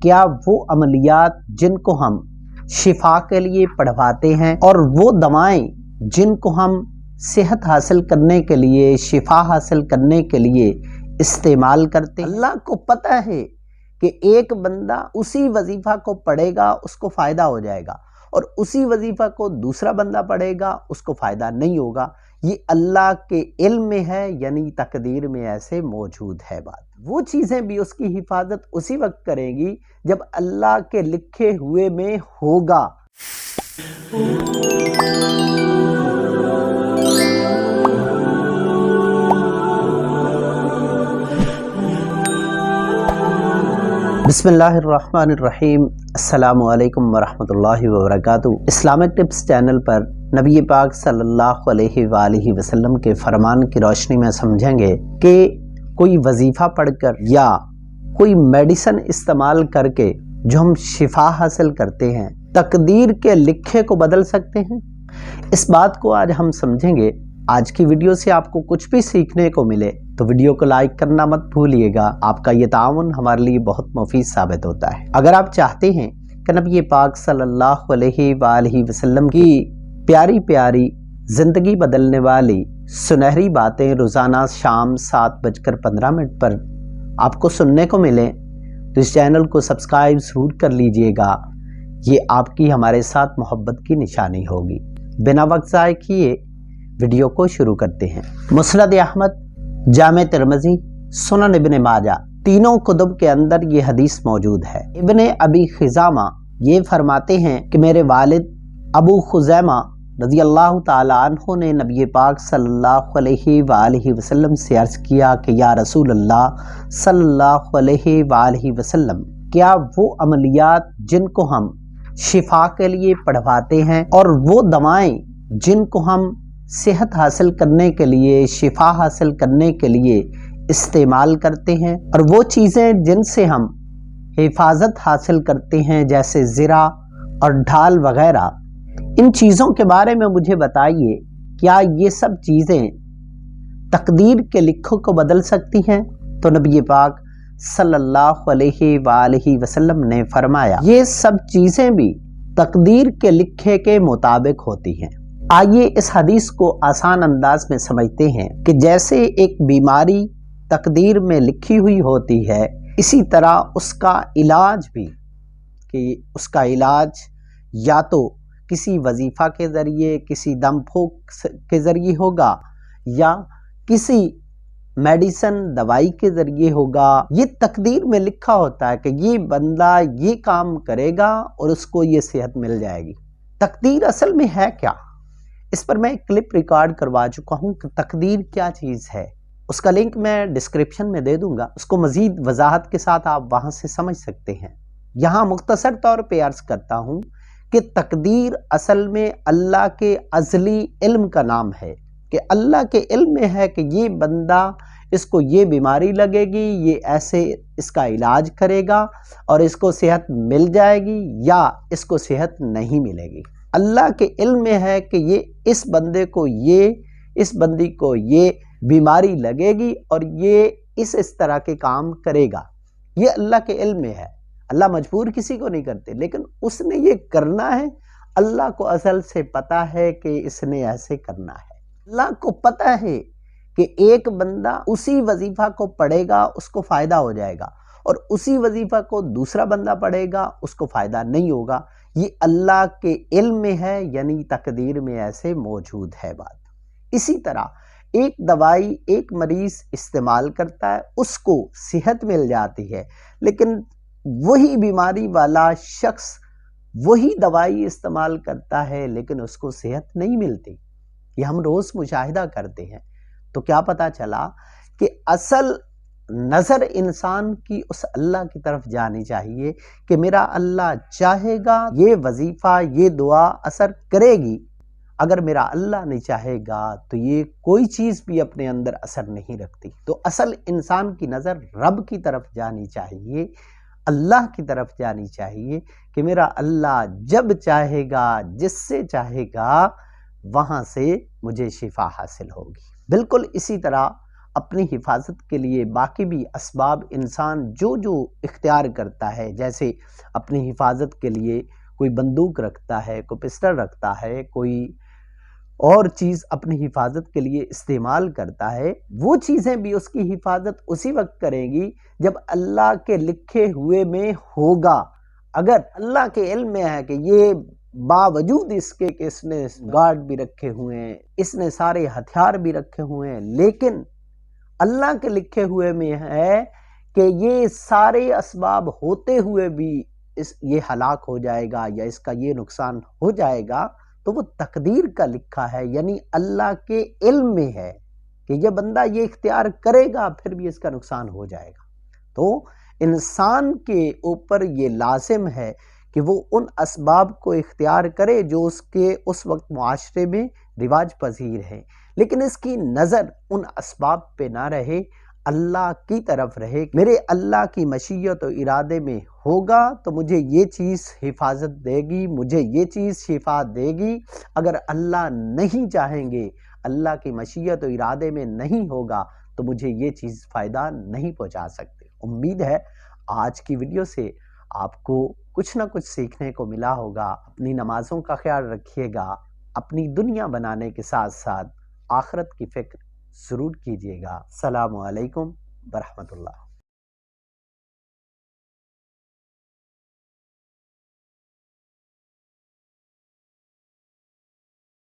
کیا وہ عملیات جن کو ہم شفا کے لیے پڑھواتے ہیں اور وہ دوائیں جن کو ہم صحت حاصل کرنے کے لیے، شفا حاصل کرنے کے لیے استعمال کرتے ہیں، اللہ کو پتہ ہے کہ ایک بندہ اسی وظیفہ کو پڑھے گا اس کو فائدہ ہو جائے گا، اور اسی وظیفہ کو دوسرا بندہ پڑھے گا اس کو فائدہ نہیں ہوگا۔ یہ اللہ کے علم میں ہے، یعنی تقدیر میں ایسے موجود ہے بات۔ وہ چیزیں بھی اس کی حفاظت اسی وقت کریں گی جب اللہ کے لکھے ہوئے میں ہوگا۔ بسم اللہ الرحمن الرحیم۔ السلام علیکم ورحمۃ اللہ وبرکاتہ۔ اسلامک ٹپس چینل پر نبی پاک صلی اللہ علیہ وآلہ وسلم کے فرمان کی روشنی میں سمجھیں گے کہ کوئی وظیفہ پڑھ کر یا کوئی میڈیسن استعمال کر کے جو ہم شفا حاصل کرتے ہیں، تقدیر کے لکھے کو بدل سکتے ہیں۔ اس بات کو آج ہم سمجھیں گے۔ آج کی ویڈیو سے آپ کو کچھ بھی سیکھنے کو ملے تو ویڈیو کو لائک کرنا مت بھولیے گا۔ آپ کا یہ تعاون ہمارے لیے بہت مفید ثابت ہوتا ہے۔ اگر آپ چاہتے ہیں کہ نبی پاک صلی اللہ علیہ وآلہ وسلم کی پیاری پیاری زندگی بدلنے والی سنہری باتیں روزانہ شام 7:15 پر آپ کو سننے کو ملیں تو اس چینل کو سبسکرائب ضرور کر لیجئے گا۔ یہ آپ کی ہمارے ساتھ محبت کی نشانی ہوگی۔ بنا وقت ضائع کیے ویڈیو کو شروع کرتے ہیں۔ مسند احمد، جامع ترمذی، سنن ابن ماجہ، تینوں کتب کے اندر یہ حدیث موجود ہے۔ ابن ابی خزامہ یہ فرماتے ہیں کہ میرے والد ابو خزیمہ رضی اللہ تعالیٰ عنہ نے نبی پاک صلی اللہ علیہ وآلہ وسلم سے عرض کیا کہ یا رسول اللہ صلی اللہ علیہ وآلہ وسلم، کیا وہ عملیات جن کو ہم شفا کے لیے پڑھواتے ہیں اور وہ دوائیں جن کو ہم صحت حاصل کرنے کے لیے، شفا حاصل کرنے کے لیے استعمال کرتے ہیں، اور وہ چیزیں جن سے ہم حفاظت حاصل کرتے ہیں جیسے زرہ اور ڈھال وغیرہ، ان چیزوں کے بارے میں مجھے بتائیے، کیا یہ سب چیزیں تقدیر کے لکھوں کو بدل سکتی ہیں؟ تو نبی پاک صلی اللہ علیہ وآلہ وسلم نے فرمایا یہ سب چیزیں بھی تقدیر کے لکھے کے مطابق ہوتی ہیں۔ آئیے اس حدیث کو آسان انداز میں سمجھتے ہیں کہ جیسے ایک بیماری تقدیر میں لکھی ہوئی ہوتی ہے، اسی طرح اس کا علاج بھی، کہ اس کا علاج یا تو کسی وظیفہ کے ذریعے، کسی دم پھونک کے ذریعے ہوگا، یا کسی میڈیسن دوائی کے ذریعے ہوگا۔ یہ تقدیر میں لکھا ہوتا ہے کہ یہ بندہ یہ کام کرے گا اور اس کو یہ صحت مل جائے گی۔ تقدیر اصل میں ہے کیا؟ اس پر میں ایک کلپ ریکارڈ کروا چکا ہوں کہ تقدیر کیا چیز ہے۔ اس کا لنک میں ڈسکرپشن میں دے دوں گا، اس کو مزید وضاحت کے ساتھ آپ وہاں سے سمجھ سکتے ہیں۔ یہاں مختصر طور پہ عرض کرتا ہوں کہ تقدیر اصل میں اللہ کے ازلی علم کا نام ہے، کہ اللہ کے علم میں ہے کہ یہ بندہ، اس کو یہ بیماری لگے گی، یہ ایسے اس کا علاج کرے گا اور اس کو صحت مل جائے گی یا اس کو صحت نہیں ملے گی۔ اللہ کے علم میں ہے کہ یہ اس بندے کو اس بندی کو یہ بیماری لگے گی اور یہ اس طرح کے کام کرے گا۔ یہ اللہ کے علم میں ہے۔ اللہ مجبور کسی کو نہیں کرتے، لیکن اس نے یہ کرنا ہے۔ اللہ کو اصل سے پتہ ہے کہ اس نے ایسے کرنا ہے۔ اللہ کو پتہ ہے کہ ایک بندہ اسی وظیفہ کو پڑھے گا اس کو فائدہ ہو جائے گا، اور اسی وظیفہ کو دوسرا بندہ پڑھے گا اس کو فائدہ نہیں ہوگا۔ یہ اللہ کے علم میں ہے، یعنی تقدیر میں ایسے موجود ہے بات۔ اسی طرح ایک دوائی ایک مریض استعمال کرتا ہے، اس کو صحت مل جاتی ہے، لیکن وہی بیماری والا شخص وہی دوائی استعمال کرتا ہے لیکن اس کو صحت نہیں ملتی۔ یہ ہم روز مشاہدہ کرتے ہیں۔ تو کیا پتہ چلا کہ اصل نظر انسان کی اس اللہ کی طرف جانی چاہیے کہ میرا اللہ چاہے گا یہ وظیفہ، یہ دعا اثر کرے گی، اگر میرا اللہ نہیں چاہے گا تو یہ کوئی چیز بھی اپنے اندر اثر نہیں رکھتی۔ تو اصل انسان کی نظر رب کی طرف جانی چاہیے، اللہ کی طرف جانی چاہیے کہ میرا اللہ جب چاہے گا، جس سے چاہے گا، وہاں سے مجھے شفا حاصل ہوگی۔ بالکل اسی طرح اپنی حفاظت کے لیے باقی بھی اسباب انسان جو اختیار کرتا ہے، جیسے اپنی حفاظت کے لیے کوئی بندوق رکھتا ہے، کوئی پسٹل رکھتا ہے، کوئی اور چیز اپنی حفاظت کے لیے استعمال کرتا ہے، وہ چیزیں بھی اس کی حفاظت اسی وقت کریں گی جب اللہ کے لکھے ہوئے میں ہوگا۔ اگر اللہ کے علم میں ہے کہ یہ باوجود اس کے کہ اس نے گارڈ بھی رکھے ہوئے ہیں، اس نے سارے ہتھیار بھی رکھے ہوئے ہیں، لیکن اللہ کے لکھے ہوئے میں ہے کہ یہ سارے اسباب ہوتے ہوئے بھی یہ ہلاک ہو جائے گا یا اس کا یہ نقصان ہو جائے گا، تو وہ تقدیر کا لکھا ہے، یعنی اللہ کے علم میں ہے کہ یہ بندہ یہ اختیار کرے گا، پھر بھی اس کا نقصان ہو جائے گا۔ تو انسان کے اوپر یہ لازم ہے کہ وہ ان اسباب کو اختیار کرے جو اس کے اس وقت معاشرے میں رواج پذیر ہیں، لیکن اس کی نظر ان اسباب پہ نہ رہے، اللہ کی طرف رہے۔ میرے اللہ کی مشیت و ارادے میں ہوگا تو مجھے یہ چیز حفاظت دے گی، مجھے یہ چیز شفا دے گی۔ اگر اللہ نہیں چاہیں گے، اللہ کی مشیت و ارادے میں نہیں ہوگا تو مجھے یہ چیز فائدہ نہیں پہنچا سکتے۔ امید ہے آج کی ویڈیو سے آپ کو کچھ نہ کچھ سیکھنے کو ملا ہوگا۔ اپنی نمازوں کا خیال رکھیے گا، اپنی دنیا بنانے کے ساتھ ساتھ آخرت کی فکر ضرور کیجیے گا۔ السلام علیکم ورحمۃ اللہ۔